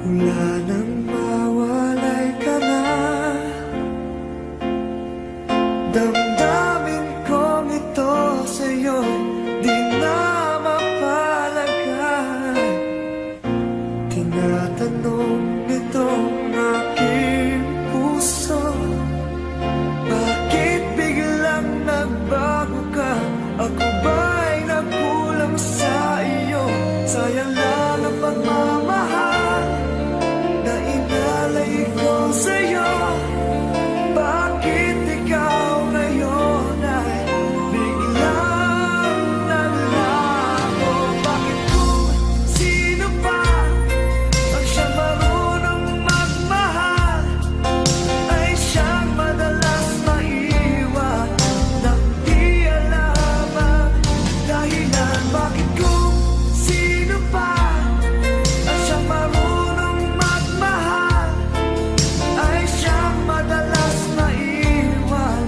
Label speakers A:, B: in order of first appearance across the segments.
A: Wala nang mawalay ka na. Damdamin kong ito sa'yo'y di na mapalagay. Tinatanong nitong aking puso, bakit biglang nagbago ka? Ako ba'y nagkulang sa iyo? Sayang lang ang pagmamahal na inalay ko sa'yo. Bakit ikaw ngayon ay biglang nalago? Bakit kung sino pa ang siyang marunong magmahal ay siyang madalas maiwan nang di alam ang dahilan? Bakit kung sino pa ang siyang marunong magmahal ay siyang madalas maiwan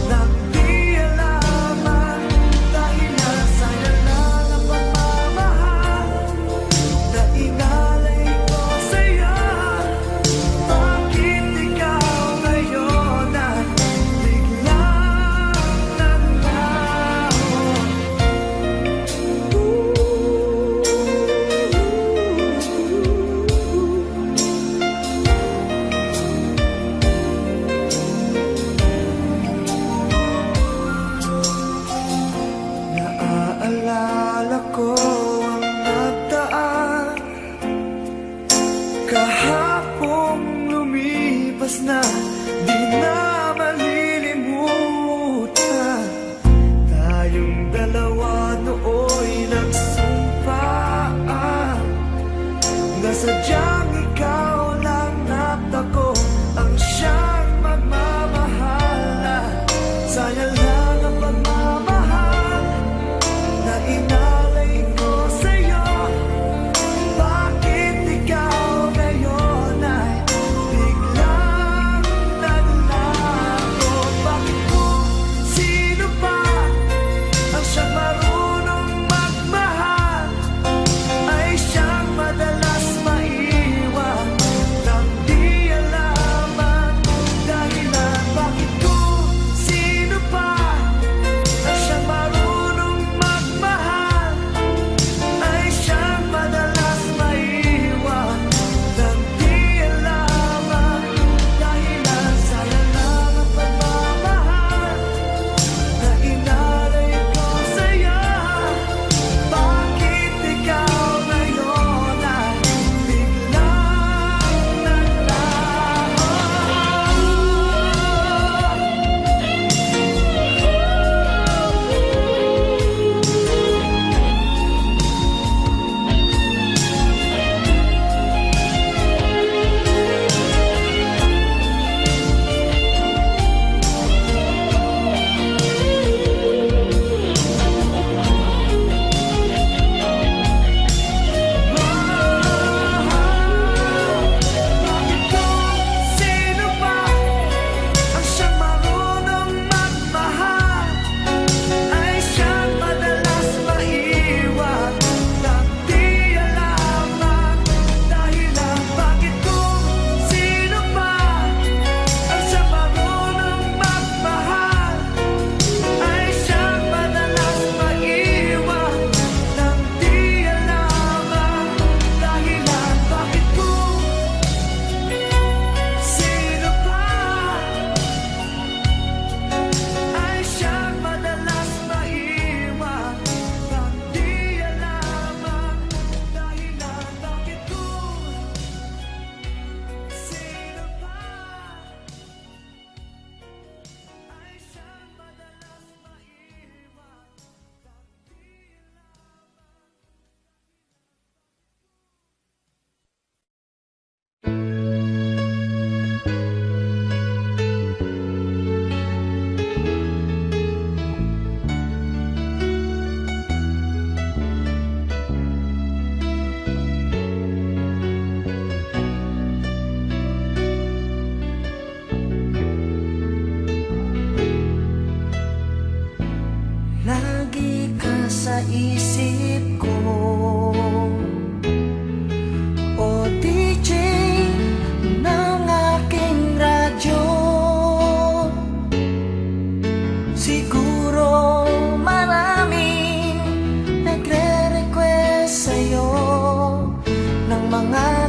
A: nang di alam ang dahilan? Sayang lang ang pagmamahal na inalay ko sa'yo. Bakit ikaw ngayon ay biglang naglaho? Naaalala ko ang nagdaan, kahapong lumipas na, di na malilimutan. Tayong dalawa nooy nagsumpaan na sadyang ikaw lang natako ang siyang magmamahala. Sayang lang ang pagmamahal na inalay ko sa'yo. Bakit ikaw ngayon ay biglang naglago? Bakit kung sino pa ang siyang marunong magmahal ay siyang madalas maiwan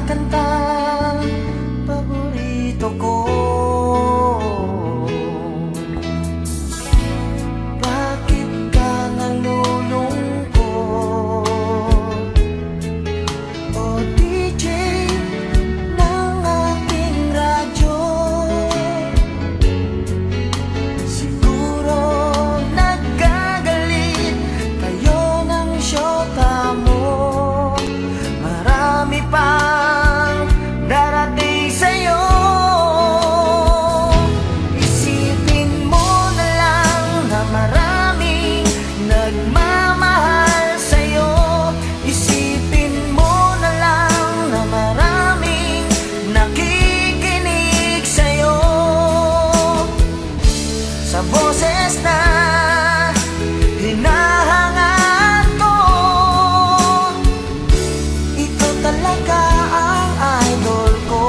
A: kantang paborito ko. Bakit ka nalulungkot? O DJ ng aking radyo, siguro nagkagalit kayo ng syota mo. Marami pang darating sa'yo. Isipin mo na lang na maraming nagmamahal sa'yo. Isipin mo na lang na maraming nakikinig sa'yo. Sa boses na hinahangad ko, ito talaga ang idol ko.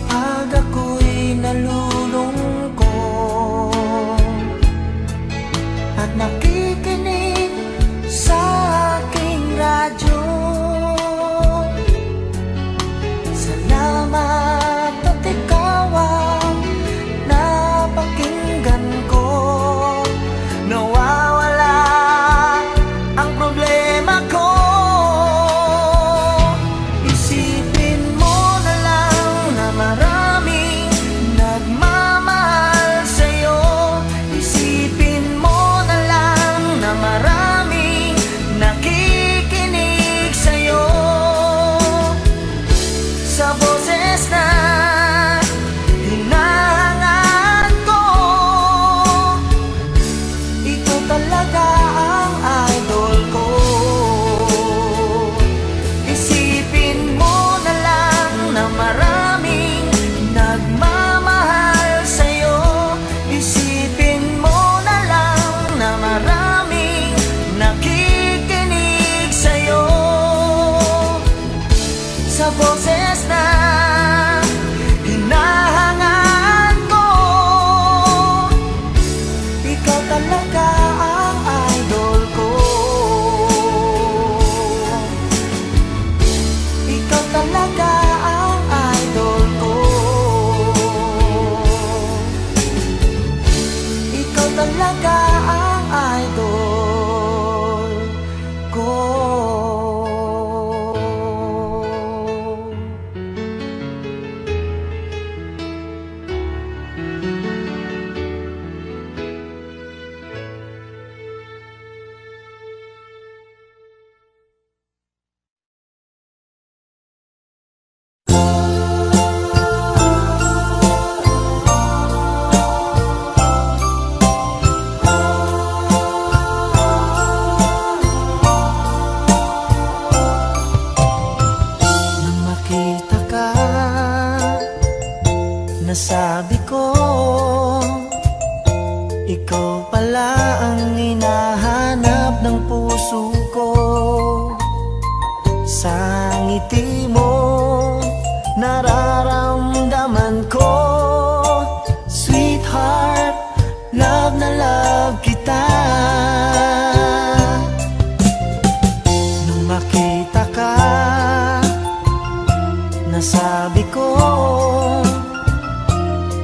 A: Pag ako'y nalulungkot at nakikinig sa aking radyo, salamat at ikaw ang napakinggan ko. Nawawala ang problema ko. Isipin mo na lang na maraming nagmamahal sa'yo. Isipin mo na lang na maraming nakikinig sa'yo. Sa boses na hinahangad ko, ito talaga ang idol ko. Isipin mo na lang na maraming nagmamahal sa'yo. Isipin mo na lang na maraming nakikinig sa'yo. Sa boses na hinahangad ko, ikaw talaga ang idol ko. Ikaw talaga ang idol ko. Ikaw talaga ang idol ko. Nang makita ka, nasabi ko, ikaw pala ang hinahanap ng puso ko. Sa ngiti mo, nararamdaman ko, sweetheart, love na love kita. Nung makita ka, nasabi ko,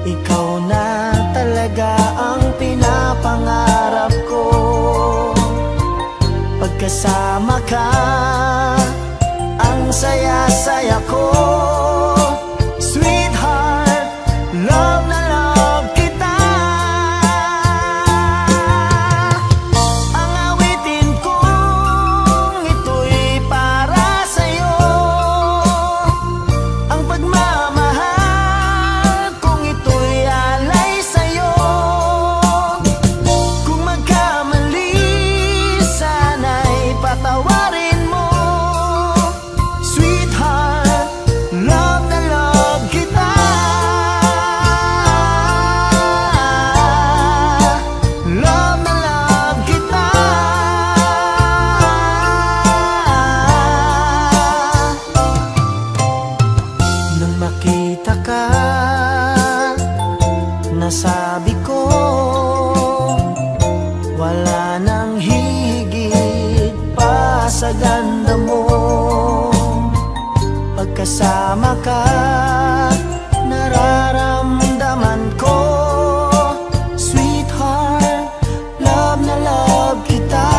A: ikaw na talaga ang pinapangarap ko. Pagkasama ka, ang saya-saya ko. Sweetheart, love na love kita. Ang awitin kong ito'y para sa'yo. Ang pagmamahal kong ito'y alay sa'yo. Kung magkamali, sana'y patawarin mo. kasama ka, nararamdaman ko, sweetheart, love na love kita.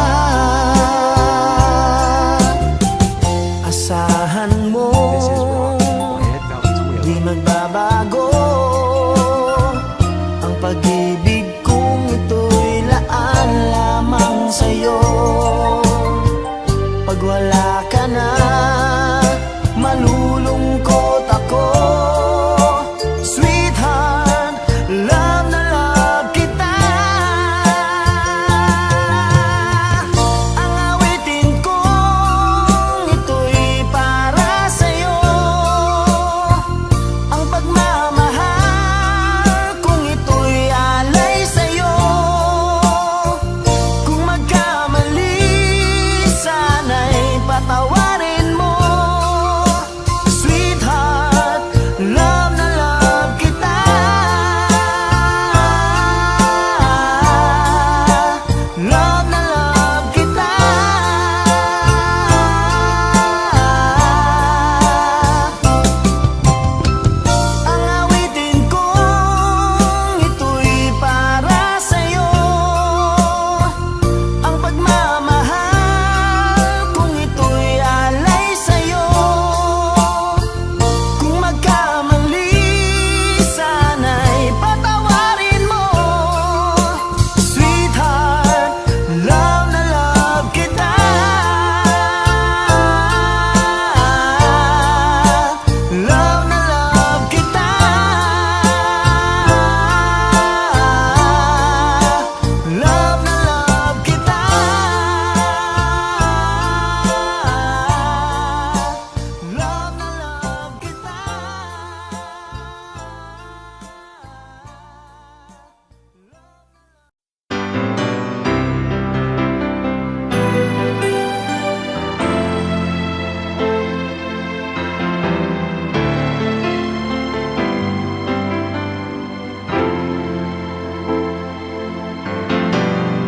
A: Asahan mo, di magbabago ang pag-ibig kong ito'y laan lamang sa'yo. Pag wala ka na, malulungkot ako. Sweetheart, love na love kita. Ang awitin kong ito'y para sa'yo, ang pagmamahal kong ito'y alay sa'yo. Kung magkamali, sana'y patawarin mo. Sweetheart, love na love kita. Love na love kita. Ang awitin kong ito'y para sa'yo, ang pagmamahal kung ito'y alay sa'yo. Kung magkamali, sana'y patawarin mo. Sweetheart, love na love kita. Love na love kita. Love na love kita. Love na love kita.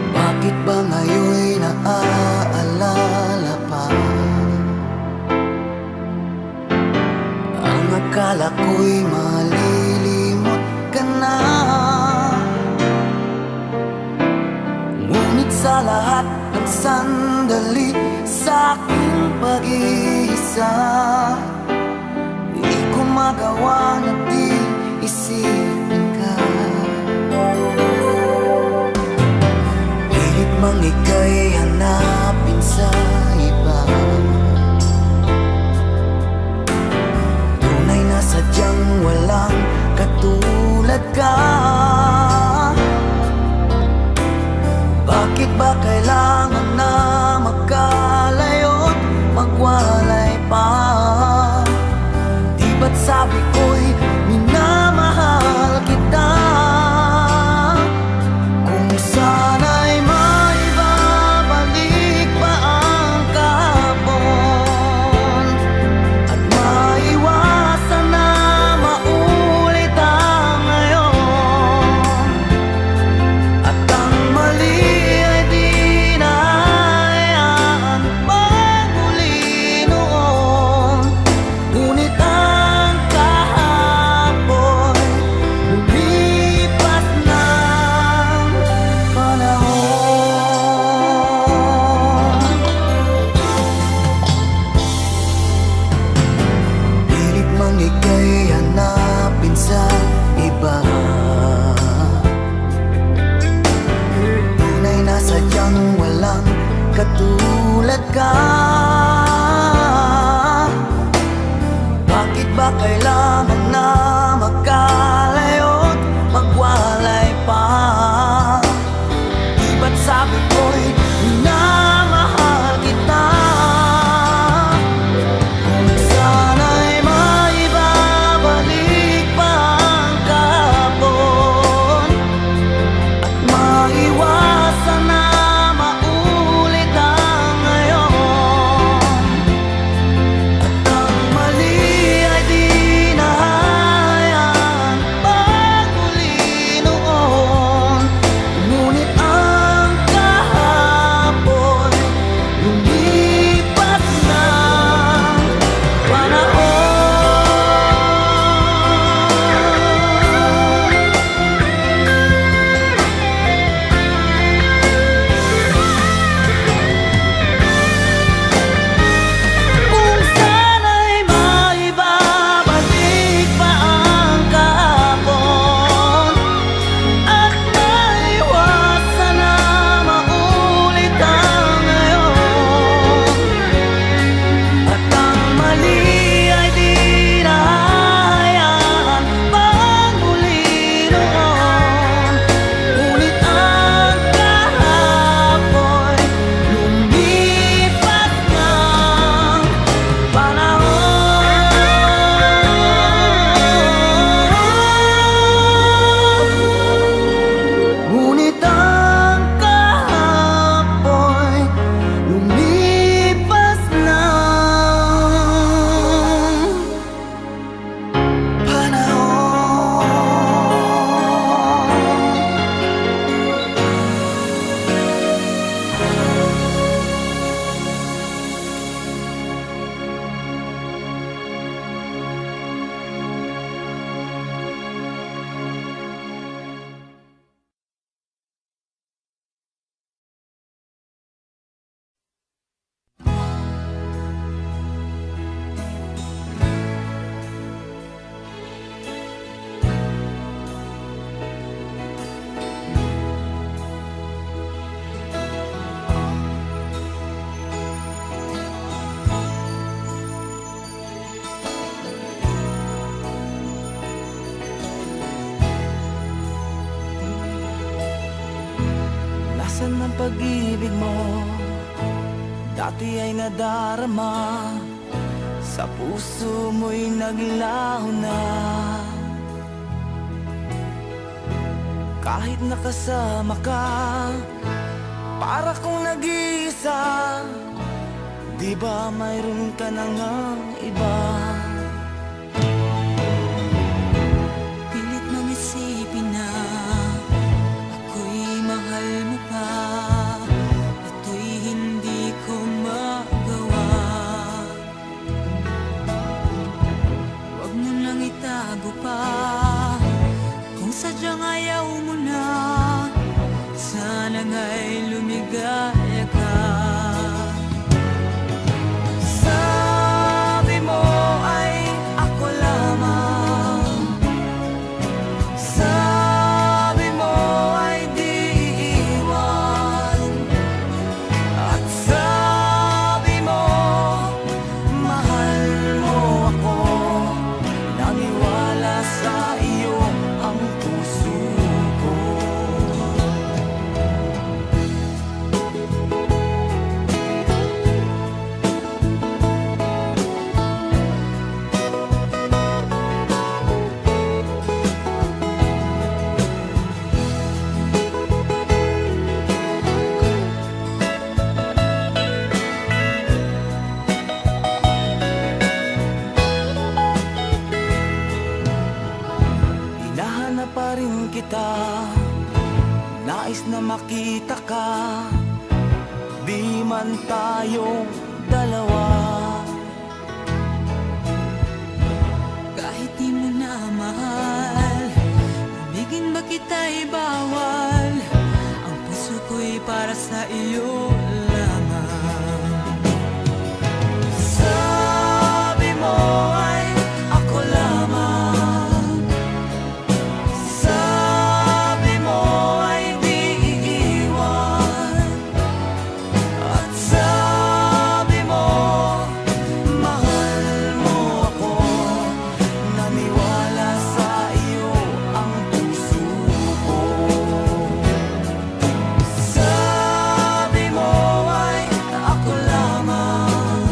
A: Bakit ba ngayon'y naaalala pa ang akala ko'y malilimot ka na? Ngunit sa lahat ng sandali sa aking pag-iisa, di ko magawa na di isipin ka. Pilit mang ika'y hanapin sa iba, tunay na sadyang walang katulad ka. Bakit ba kailangan na magkalayo't magwalay pa? Di ba't sabi ko'y minamahal pag-ibig mo dati ay nadarama, sa puso mo'y naglaho na. Kahit nakasama ka, para kong nag-iisa, di ba mayroon ka na ngang iba?
B: Pilit mang isipin na ako'y mahal mo pa, ito'y hindi ko magawa. Huwag mo nang itago pa, kung sadyang ayaw mo na, sana nga'y lumigaya ka.
A: Sabi mo ay ako lamang, sabi mo ay di iiwan, at sabi mo mahal mo ako, naniwala sa iyo ang puso ko. Hinahanap pa rin kita, nais na makita ka, di man tayong dalawa.
B: Kahit di mo na mahal, ibigin ba kita'y bawal, ang puso ko'y para sa iyo lamang.
A: Sabi mo ay ako lamang, sabi mo ay di iiwan, at sabi mo mahal mo ako, naniwala sa iyo ang puso ko. Sabi mo ay ako lamang,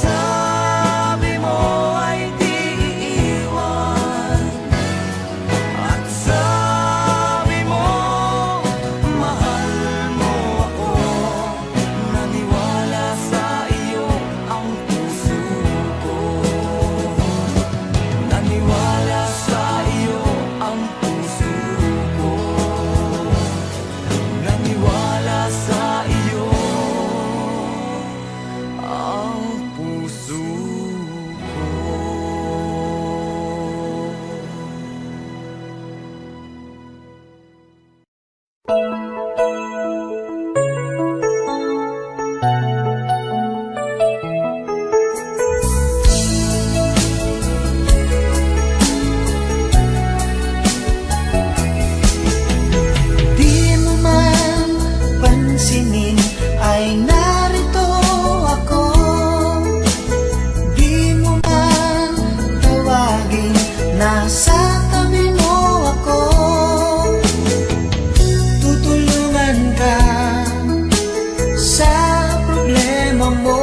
A: sabi mo ay di iiwan, at sabi mo mahal mo ako, naniwala sa iyo ang puso ko. Naniwala sa iyo ang puso ko, naniwala sa iyo ang puso ko. Di mo man pansinin ay narito ako, di mo man tawagin, nasa tabi mo ako. Tutulungan ka sa problema mo,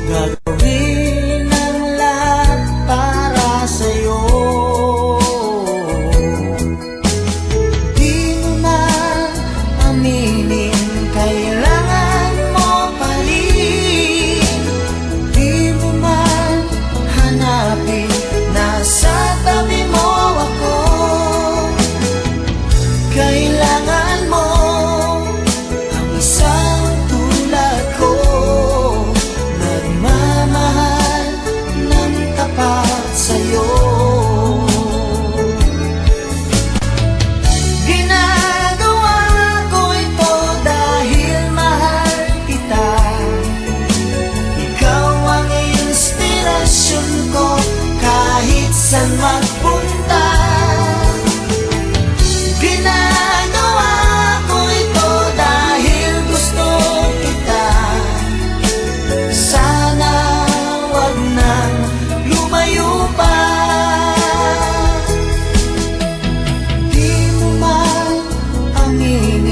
A: gagawin ang lahat para sa'yo. Di mo man aminin, kailangan mo pa rin. Di mo man hanapin, nasa tabi mo ako. Kailangan mo ang isang tulad ko, nagmamahal ng tapat sa'yo. Ginagawa ko ito dahil mahal kita, ikaw ang inspirasyon ko kahit saan magpunta. Ginagawa ko ito dahil gusto kita, sana wag nang lumayo pa. Di mo man aminin,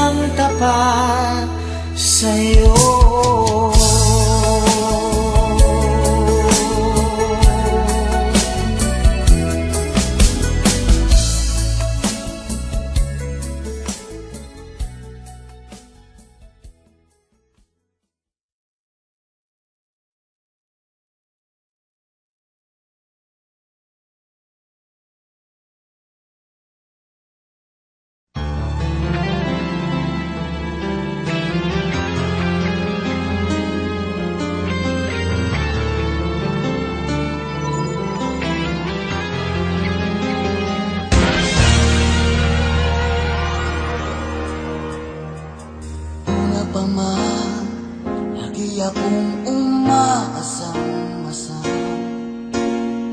A: lang tapat sa'yo.
C: Una pa man, lagi akong umaasang-asang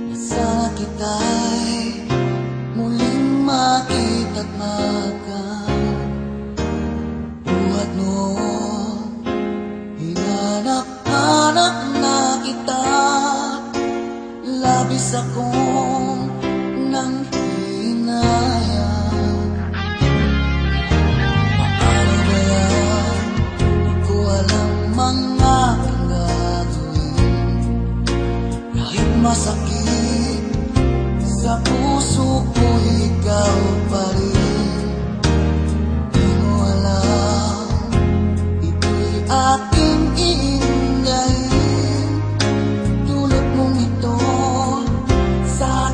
C: na sana kita'y muling makita't magan. Buhat noon, hinanap-hanap na kita, labis akong nang hinayang. Paano ba yan? Di ko alam mga gagawin. Kahit masakit sa puso ko, ikaw pa rin. Di mo alam, ito'y aking iingayin. Tulad mong ito sa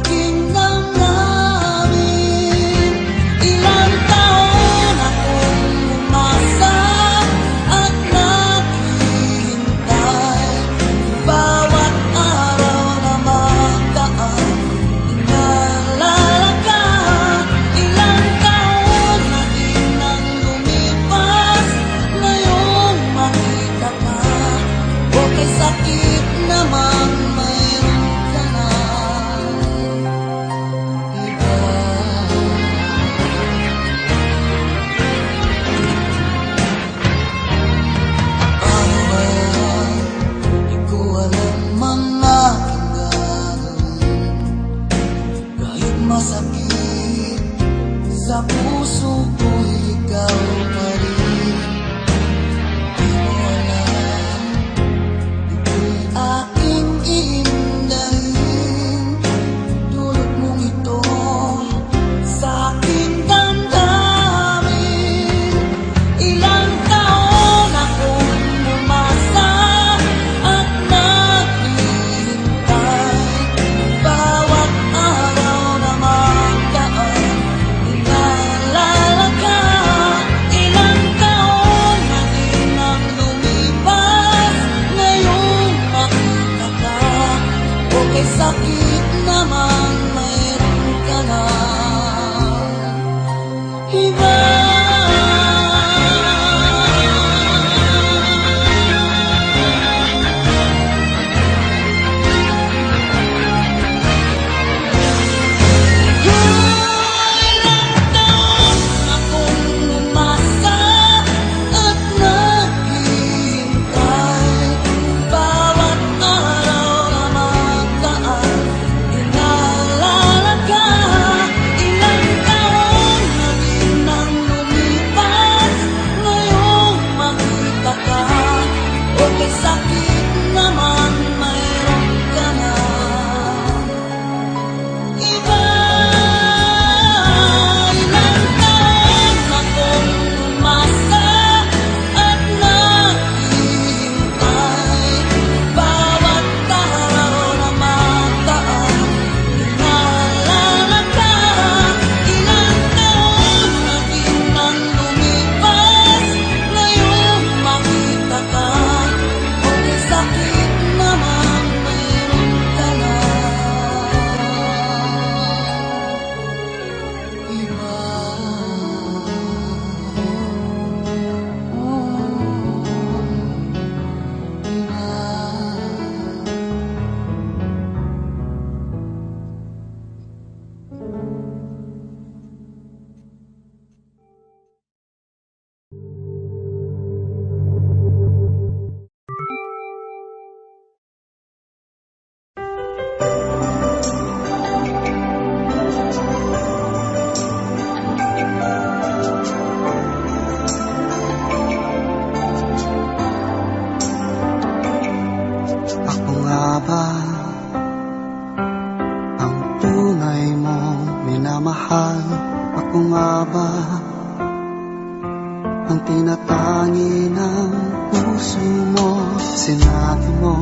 C: ang tinatangi ng puso mo. Sinabi mo,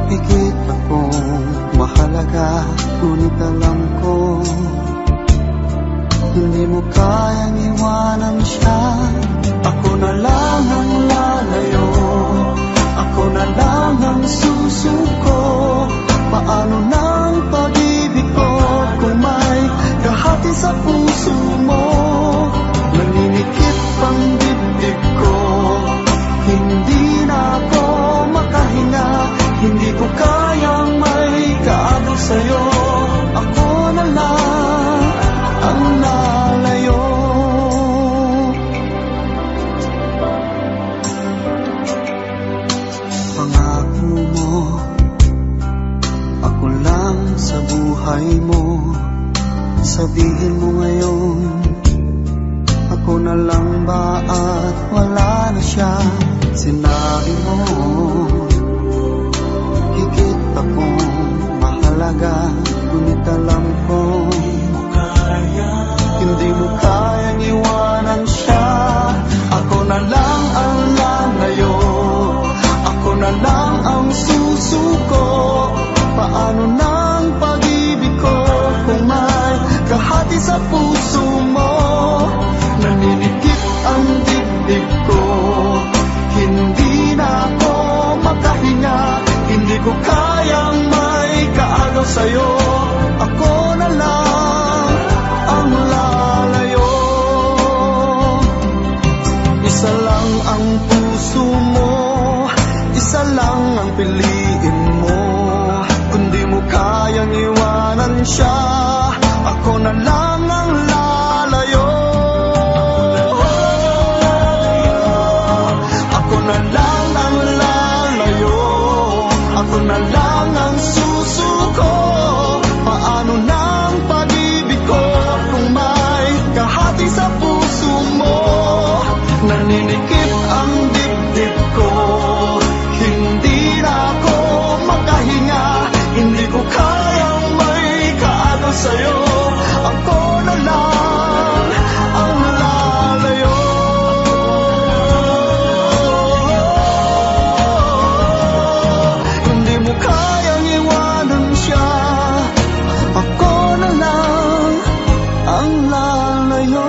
C: higit akong mahalaga, ngunit alam ko hindi mo kayang iwanan siya. Ako na lang ang lalayo, ako na lang ang susuko. Paano ng pag-ibig ko kung may kahati sa puso mo? Naninikip ang dibdib ko, hindi na ako makahinga. Hindi ko kayang may kaagaw sa'yo. Ako na lang ang lalayo. Pangako mo, ako lang sa buhay mo. Sabihin mo ngayon, ako na lang ba at wala na siya? Sinabi mo, higit akong mahalaga, ngunit alam ko hindi mo kayang iwanan siya. Ako na lang ang lalayo, ako na lang ang susuko. Paano ng pag-ibig ko kung may kahati sa puso mo? Naninikip ang dibdib ko, hindi na ako makahinga. Hindi ko kayang may kaagaw sa'yo. Ako na lang ang lalayo. Isa lang ang puso mo, isa lang ang piliin mo. Kung di mo kayang iwanan siya, ako na lang ang lalayo. Ako na lang ang lalayo, ako na lang ang susuko. Paano ng pag-ibig ko kung may kahati sa puso mo? Naninikip ang dibdib ko, hindi na ako makahinga. Hindi ko kayang may kaagaw sa'yo. Ako na lang ang lalayo. Hindi mo kayang iwanan siya. Ako na lang ang lalayo.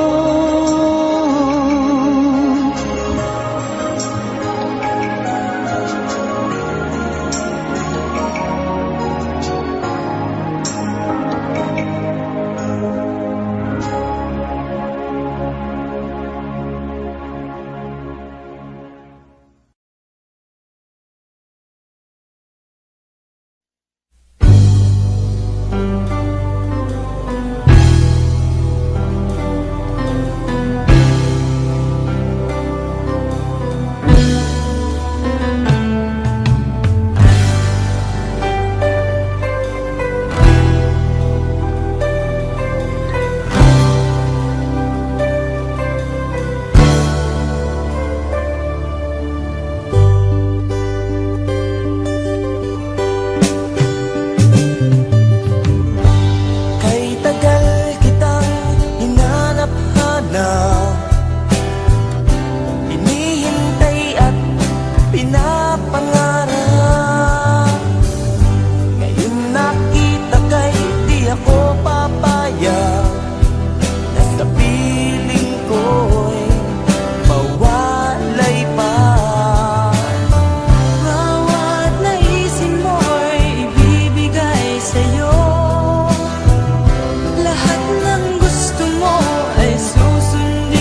B: Lahat ng gusto mo ay susundin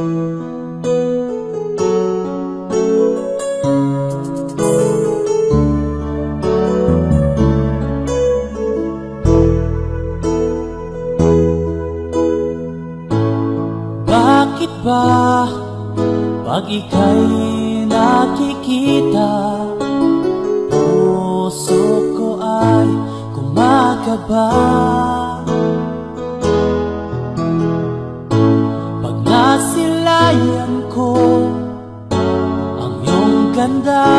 D: Bakit ba pag ika'y nakikita, puso ko ay kumakaba? Pag nasilayan ko ang iyong ganda,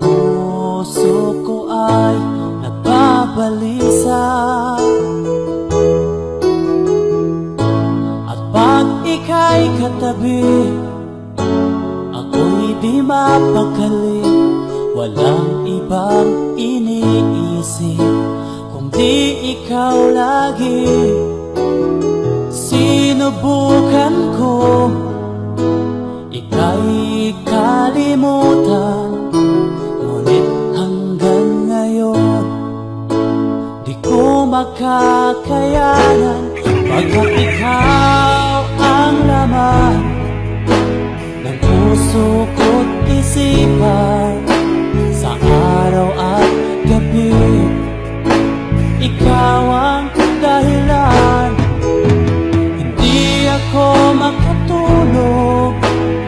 D: puso ko ay nagbabalisa. Pag ika'y katabi, ako'y di mapakali. Walang ibang iniisip kundi ikaw lagi. Sinubukan ko ika'y kalimutan, ngunit hanggang ngayon di ko makakayanan. Pagkat ikaw ang laman ng puso ko't isipan, sa araw at gabi ikaw ang dahilan. Hindi ako makatulog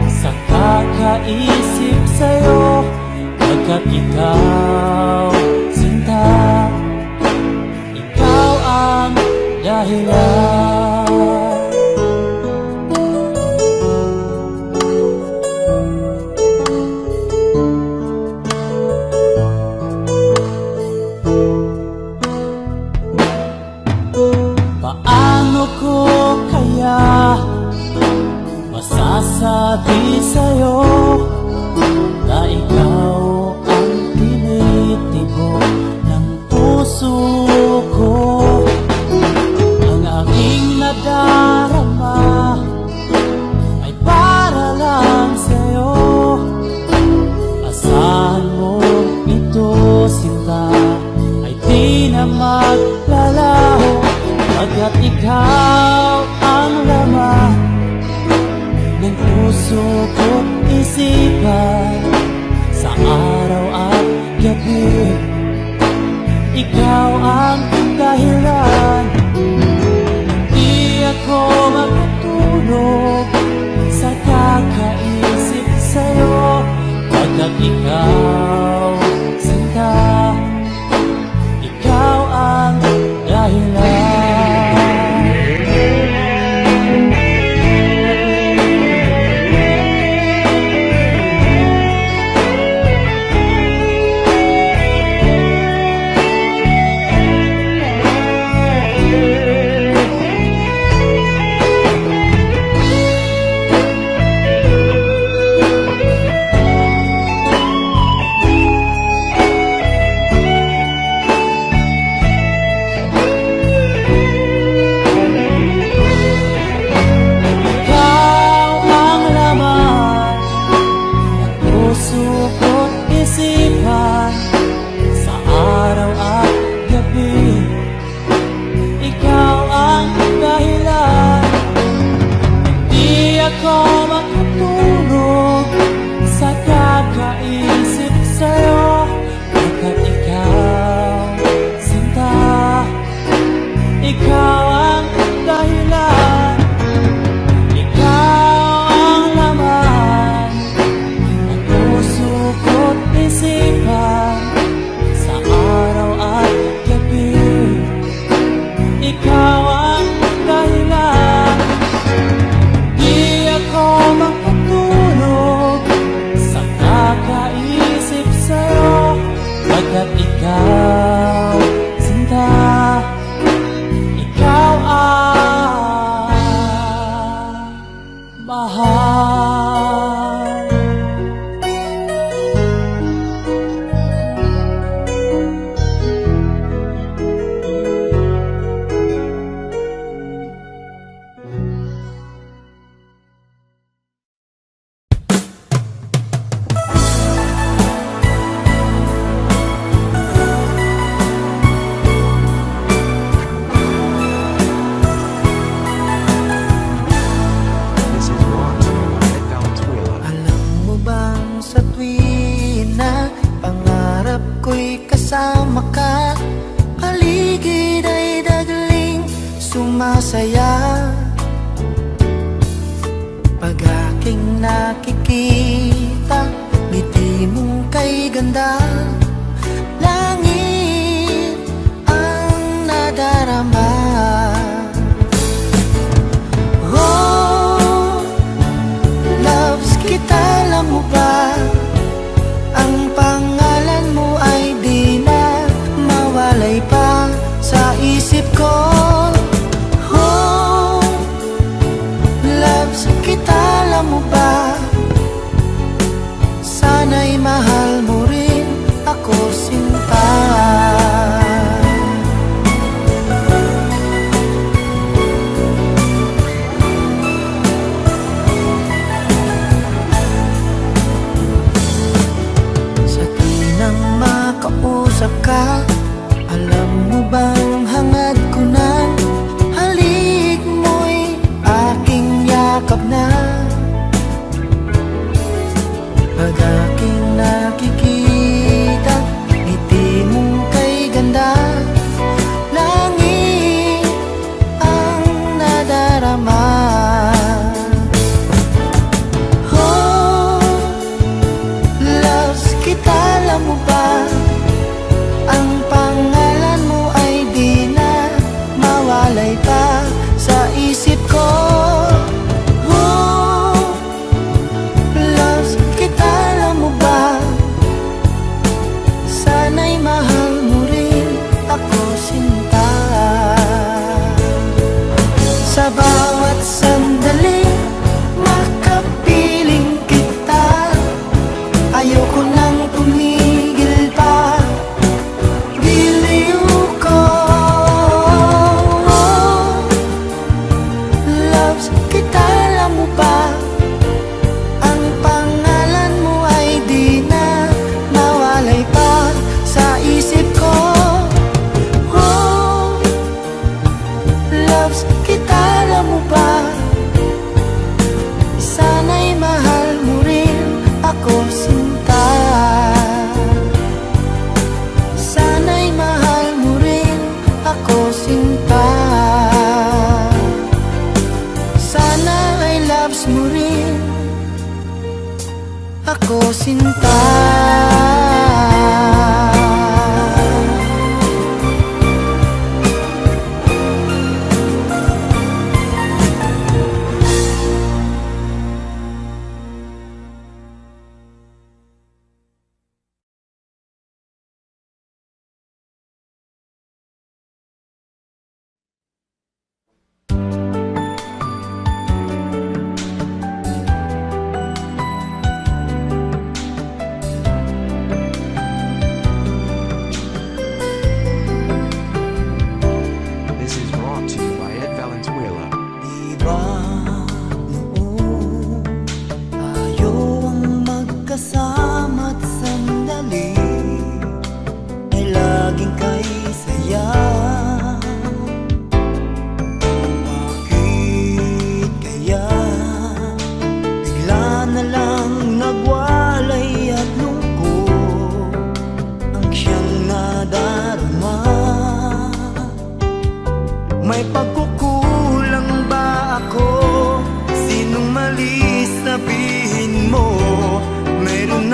D: sa kakaisip sa'yo, pagkat ikaw, sinta, ikaw ang dahilan. Paano ko kaya masasabi sa'yo na ikaw ang tinitibok ng puso ko? Ang aking nadarama ay para lang sa'yo. Asahan mo ito, sinta, ay di na maglalaho, pagkat ikaw ang laman ng puso ko't isipan, sa araw at gabi ikaw ang dahilan. Di ako makatulog sa kakaisip sa'yo, pagkat ikaw, sinta, ikaw ang dahilan.
A: masaya pag aking nakikita ngiti mong kay ganda. Langit ang nadarama. Oh, loves kita, alam mo ba? Ang pangalan mo ay di na mawalay pa sa isip ko. Oh, loves kita, alam mo ba? Sana'y mahal mo rin ako, sinta. Sa tinang makausap ka, alam mo bang hangad ko na halik mo'y aking yakap na. Pag aking nakikita ngiti mong kay ganda, langit ang nadarama. Oh, loves kita, alam mo ba? Ang pangalan mo ay di na mawalay pa sa isip ko. Oh, loves kita, alam mo ba? Sana'y mahal mo rin ako, sinta. Sa bawat sandali makapiling kita, ayoko nang tumigil pa. Biliw ko, loves kita, alam mo ba? Ang pangalan mo ay di na mawalay pa sa isip ko. Oh, loves kita, alam mo ba? Sana'y mahal mo rin ako, sinta. Sana'y mahal mo rin ako, sinta. Sana ay loves mo rin ako, sinta.
E: This is brought to you by Ed Valenzuela.
A: Diba noon tayo ang magkasama't sandali ay laging kay saya? Bakit kaya bigla na lang nagwalay at lungkot ang siyang nadarama? May pagkukulang ba ako? Sinong mali sabihin mo? Meron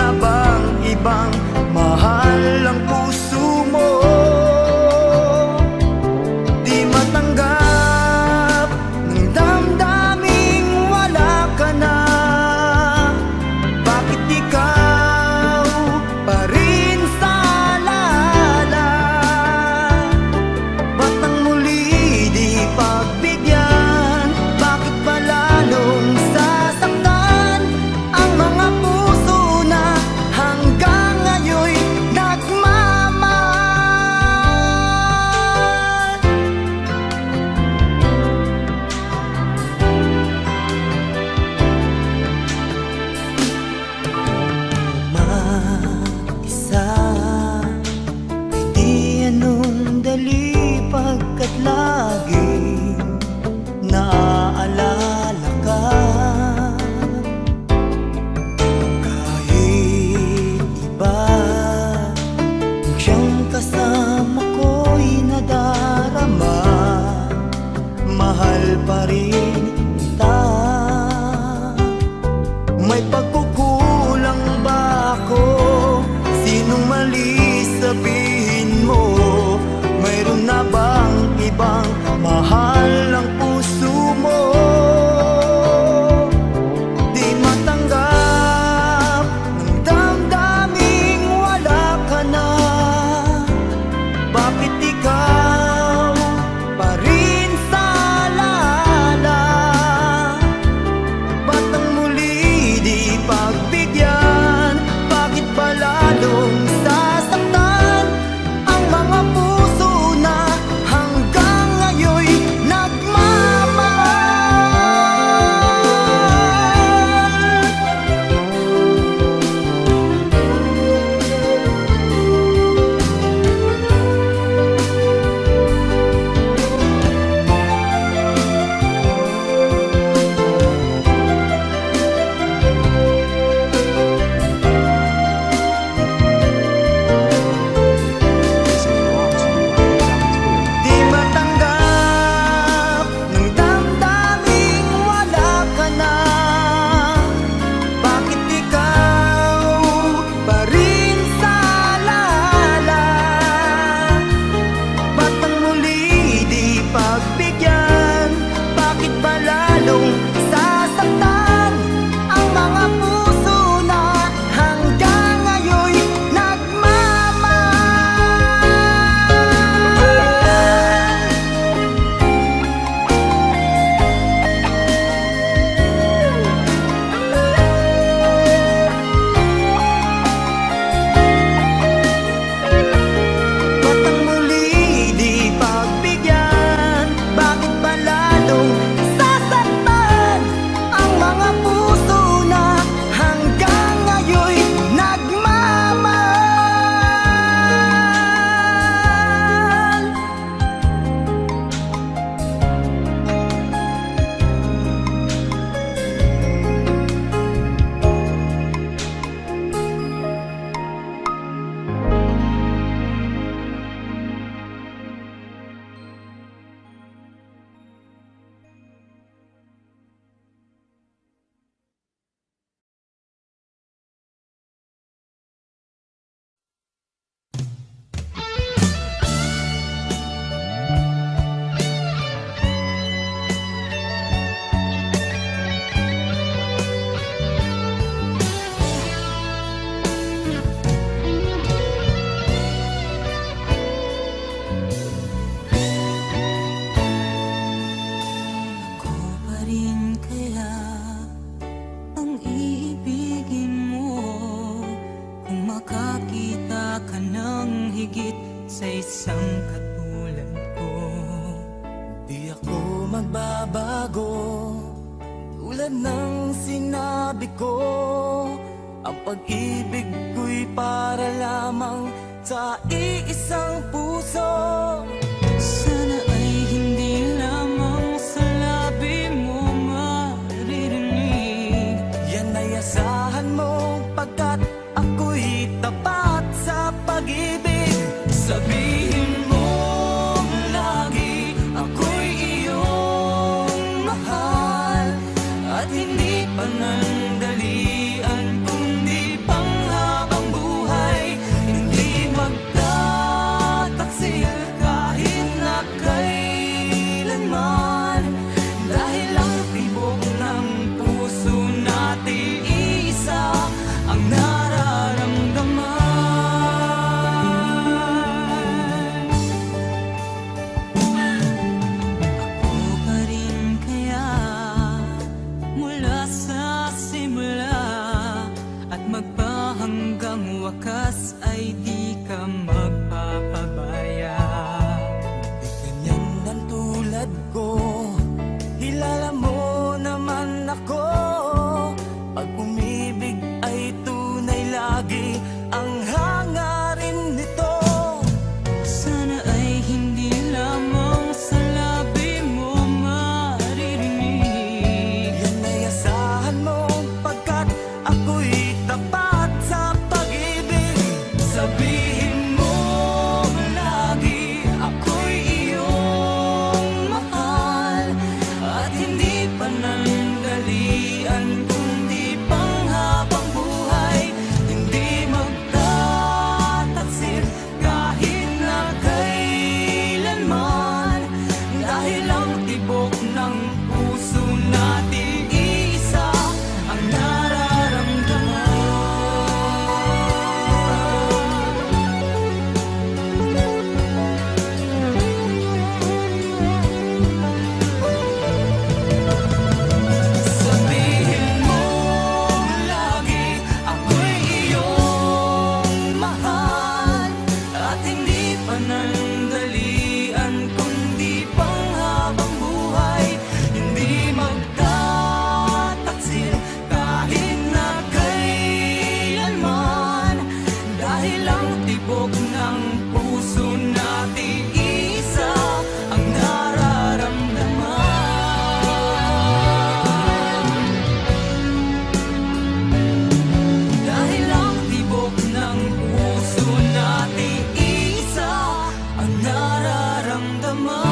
C: Tulad ng sinabi ko, ang pag-ibig ko'y para lamang sa iisang puso.
B: Sana ay hindi lamang sa labi mo maririnig.
C: Yan ay asahan mo pagkat ako'y tapat sa pag-ibig. Sabihin mo lagi ako'y iyong mahal, at hindi panandalian kundi panghabang buhay. Hindi magtataksil kahit na kailanman, dahil ang tibok ng puso natin isa ang nararamdaman.
B: Ako pa rin kaya mula sa simula, at magpahanggang wakas ay di ka magpapabaya.
C: Ganyan ang tulad ko, kilala mo naman ako. Pag umibig ay tunay lagi ang hangarin nito.
B: Sana ay hindi lamang sa labi mo maririnig.
C: Yan ay asahan mo pagkat ako'y tapat sa pag-ibig. Sabihin mo lagi ako'y iyong mahal, at hindi panandalian kundi panghabang buhay. Hindi magtataksil kahit na kailanman, dahil ang tibok ng puso natin isa ang nararamdaman. Sabihin mo lagi ako'y iyong mahal, at hindi panandalian kundi panghabang buhay. Hindi magtataksil kahit na kailanman, dahil ang tibok ng puso natin isa ang nararamdaman. Dahil ang tibok ng puso natin isa ang nararamdaman.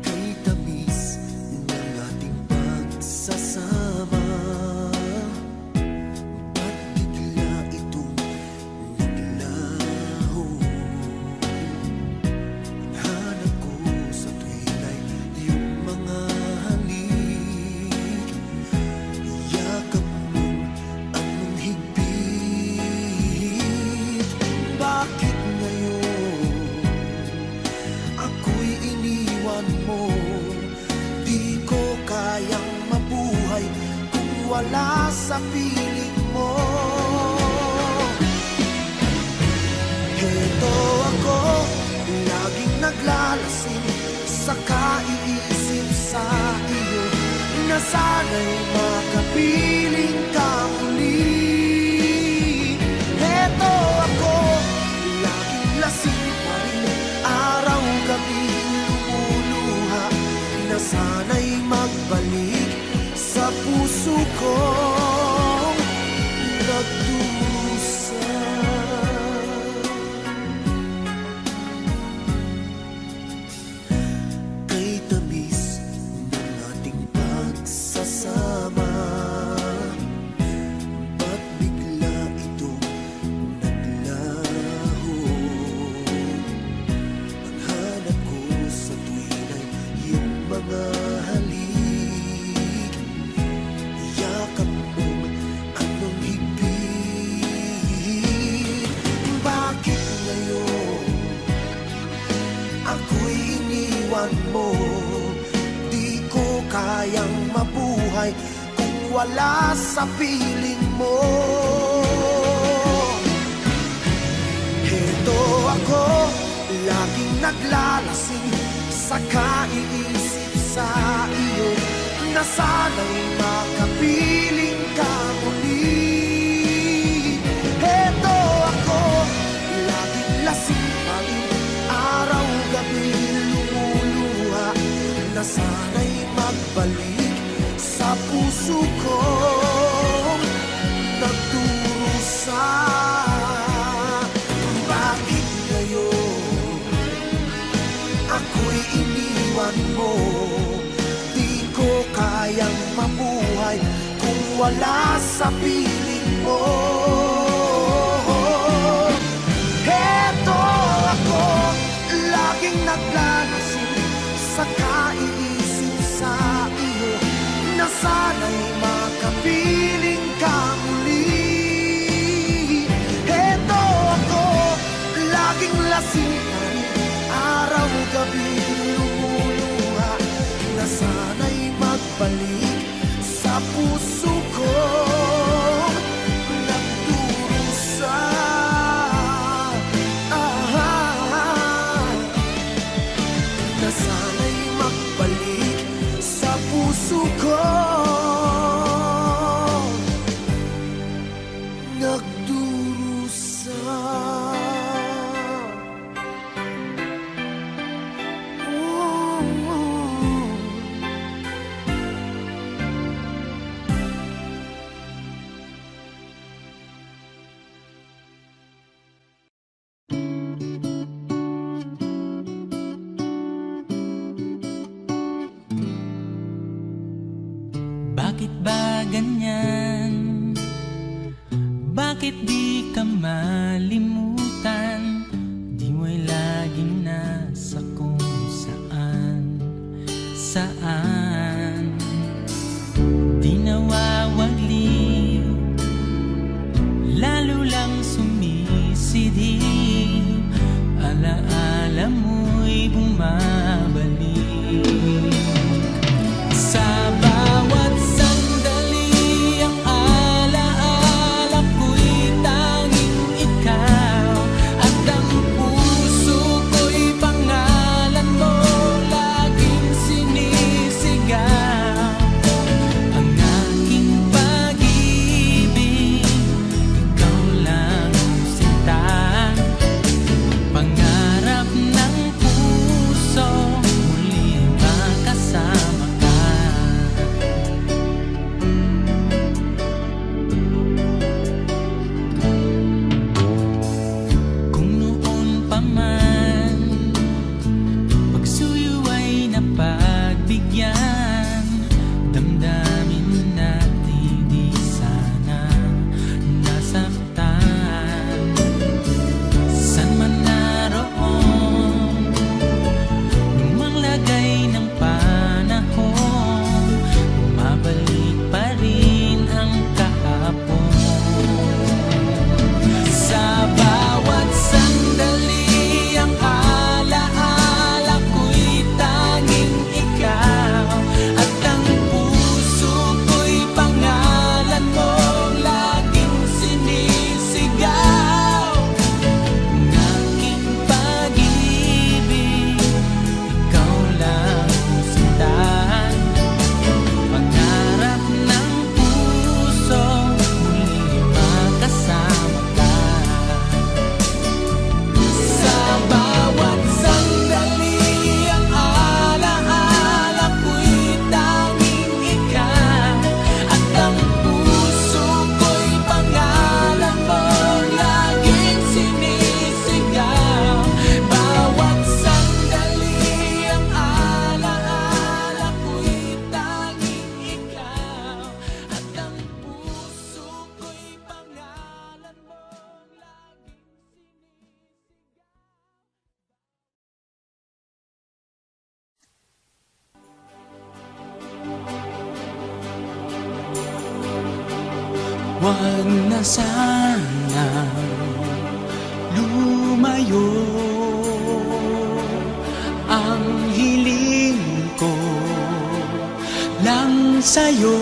C: Kay tamis ng ating pagsasama, ba't bigla itong naglaho? Hanap ko sa tuwing ay iyong mga halik, yakap mong anong higpit. Bakit ngayon ako'y iniwan mo? Di ko kayang mabuhay kung wala sa piling mo. Heto ako, laging naglalasing sa kaiisip sa iyo, na sana'y makapiling ka muli. Heto ako, laging lasing pa rin, araw-gabi lumuluha, na sana'y magbalik sa puso kong nagdusa. Kay tamis ng ating pagsasama, ba't bigla itong naglaho? iniwan mo. Di ko kayang mabuhay kung wala sa piling mo. Heto ako, laging naglalasing sa kaiisip sa iyo, na sana'y makapiling ka muli. Heto ako, laging lasing pa rin, araw-gabi lumuluha, na sana'y magbalik sa puso ko nagdurusa. Bakit ngayon ako'y iniwan mo? Di ko kayang mabuhay kung wala sa piling mo. Heto ako, laging naglalasing sa kaiisip sa iyo, na sana'y makapiling ka muli. Heto ako, laging lasing pa rin, araw-gabi lumuluha, na sana'y magbalik sa puso ko nagdurusa. Na sana'y magbalik sa puso ko nagdurusa.
B: Bakit ba ganyan? Bakit di ka malimutan? Di mo'y laging nasa kung saan, saan. Di nawawagli, lalo lang sumisidhim, alaala mo'y bumabalik. Sa bawat sandali, ang alaala ko'y tanging ikaw, at ang puso ko'y pangalan mo laging sinisigaw. Ang aking pag-ibig, ikaw lang ang sinta, pangarap ng puso, muli makasama ka. Kung noon pa man pagsuyo ay napagbigyan, damdamin natin di sana nasaktan. San man naroon, lumang lagay ng panahon, bumabalik pa rin ang kahapon. Sa bawat sandali, ang alaala ko'y tanging ikaw, at ang puso ko'y pangalan mo laging sinisigaw. Ang aking pag-ibig, ikaw lang ang sinta, pangarap ng puso, muli makasama ka. Sa bawat sandali, ang alaala ko'y tanging ikaw, at ang puso ko'y pangalan mo laging sinisigaw. Bawat sandali, ang alaala ko'y tanging ikaw, at ang puso ko'y pangalan mo laging Huwag na sanang lumayo, ang hiling sa'yo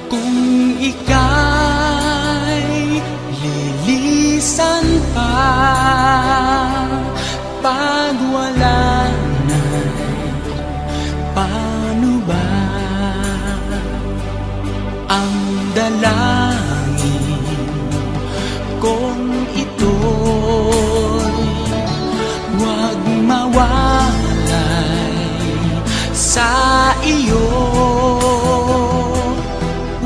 B: kung ika'y lilisan pa pag wala na, paano ba ang dalangin kung ito'y huwag mawalay sa iyo?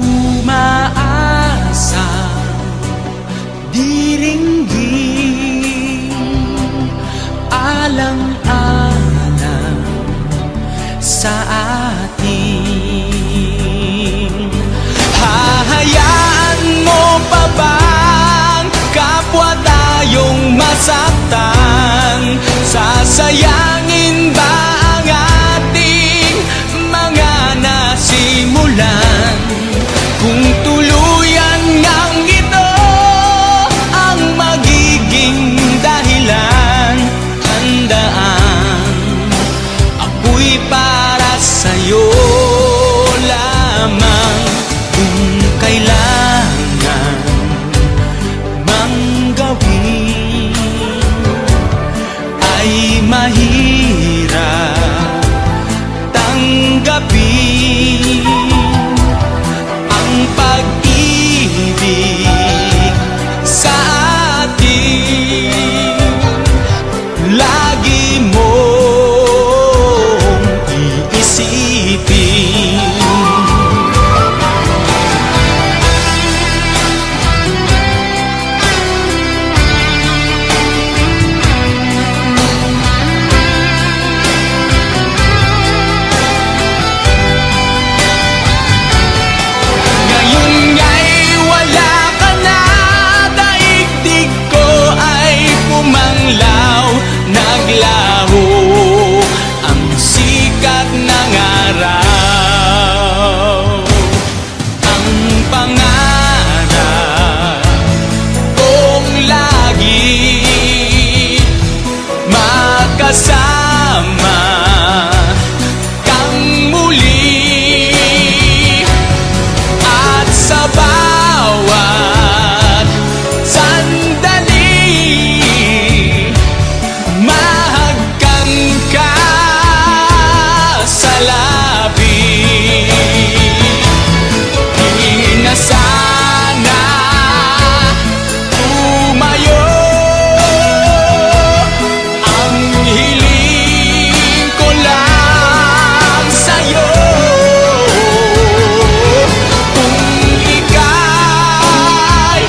B: Umaasa diringgin alang-alang sa atin. Hahayaan mo pa bang kapwa tayong masaktan? Sasayangin ba ang ating mga nasimulan? Kung tuluyan ngang ito ang magiging dahilan, handaan ako'y para sa'yo lamang. Kung kailangan mang gawin ay mahirap tanggapin ang pag-ibig sa atin. Lagi mong iisipin ngayon nga'y wala ka na, daigdig ko ay pumanglaw, naglaho ang sikat ng araw. Ang pangarap kong lagi makasama kang muli, at sa bawat sandali mahagkan ka sa labi. Di na sana tumayo ang hiling ko lang sa'yo. Kung ika'y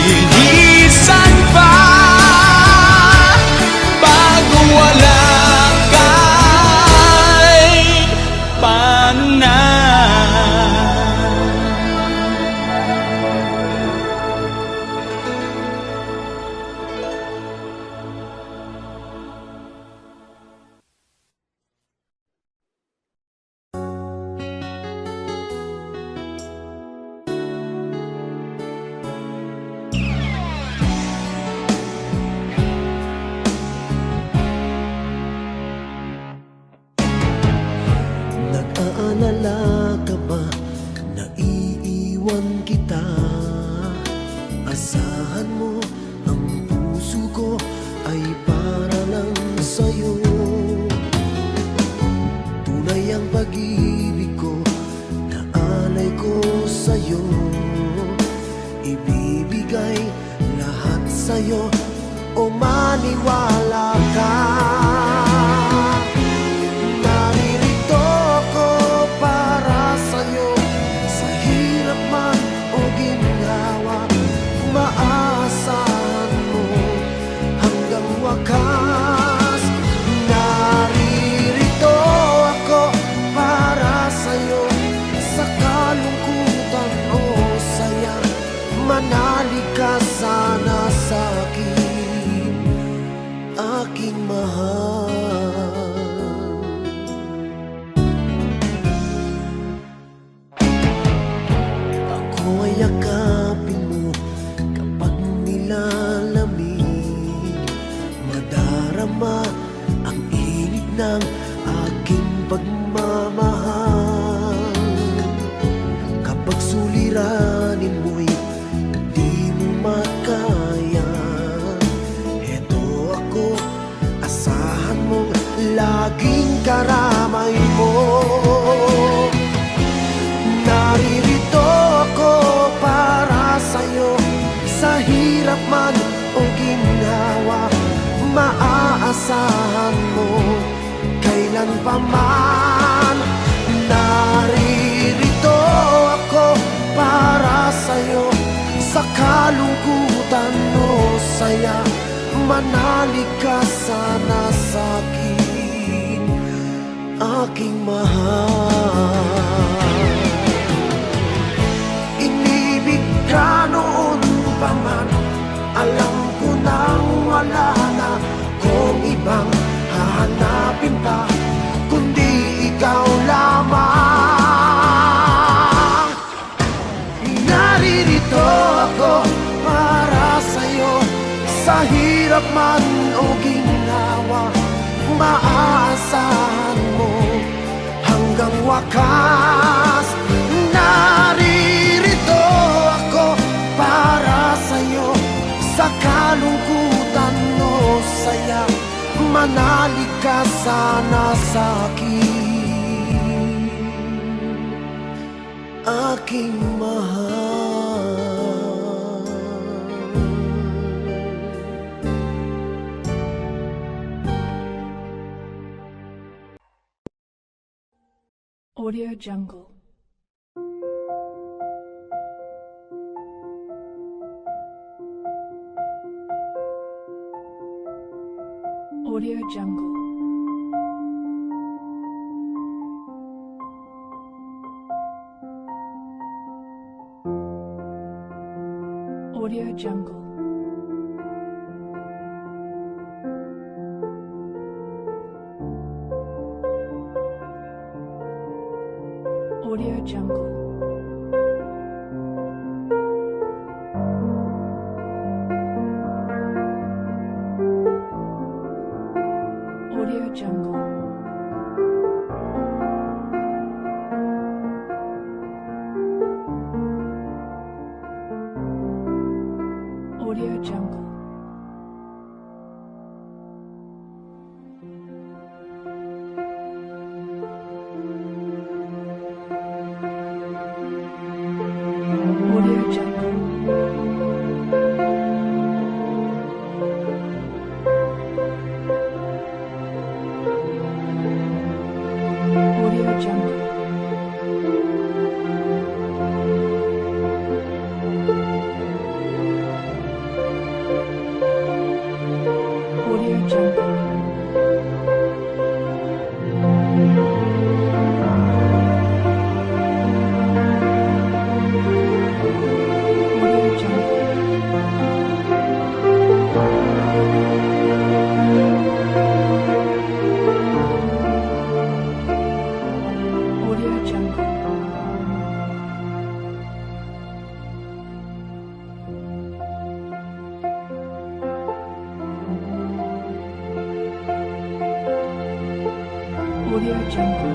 B: lilisan pa pag wala ka'y paano na?
A: Nag-aalala ka ba na iiwan kita? Asahan mo ang puso ko ay para lang sa'yo. Tunay ang pag-ibig ko na alay ko sa'yo. Ibibigay lahat sa'yo o maniwala ka. Naririto ako para sa'yo, sa hirap man o ginhawa, maasahan mo hanggang wakas. Naririto ako para sa'yo, sa kalungkutan o saya, manalig ka sana sa'kin, aking mahal. Ako ay yakapin mo kapag nilalamig, madarama ang init ng aking pagmamahal. kailan pa man. Naririto ako para sa'yo, sa kalungkutan o saya. Manalig ka sana sa'kin, aking mahal. Inibig ka noon pa man, alam ko nang wala na kung ibang hahanapin pa, kundi ikaw lamang. Naririto ako para sa'yo, sa hirap man o ginawa, maaasahan mo hanggang wakas. Naririto ako para sa'yo, sa kalungkutan o saya. Manalig ka sana sa'kin, aking mahal.
F: Audio Jungle. Audio Jungle. Audio Jungle. Audio Jungle. Audio Jungle. Audio Jungle. Audio Jungle. Audio Jungle. Audio Jungle. Audio Jungle. Audio Jungle. Audio Jungle.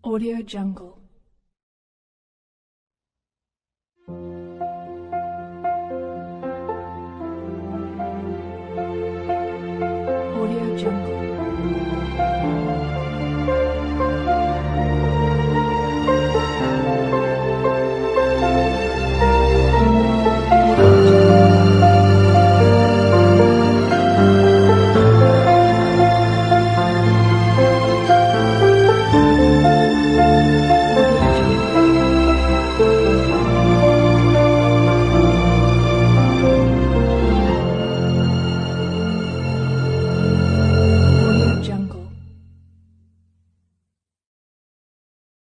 F: Audio Jungle. Audio Jungle.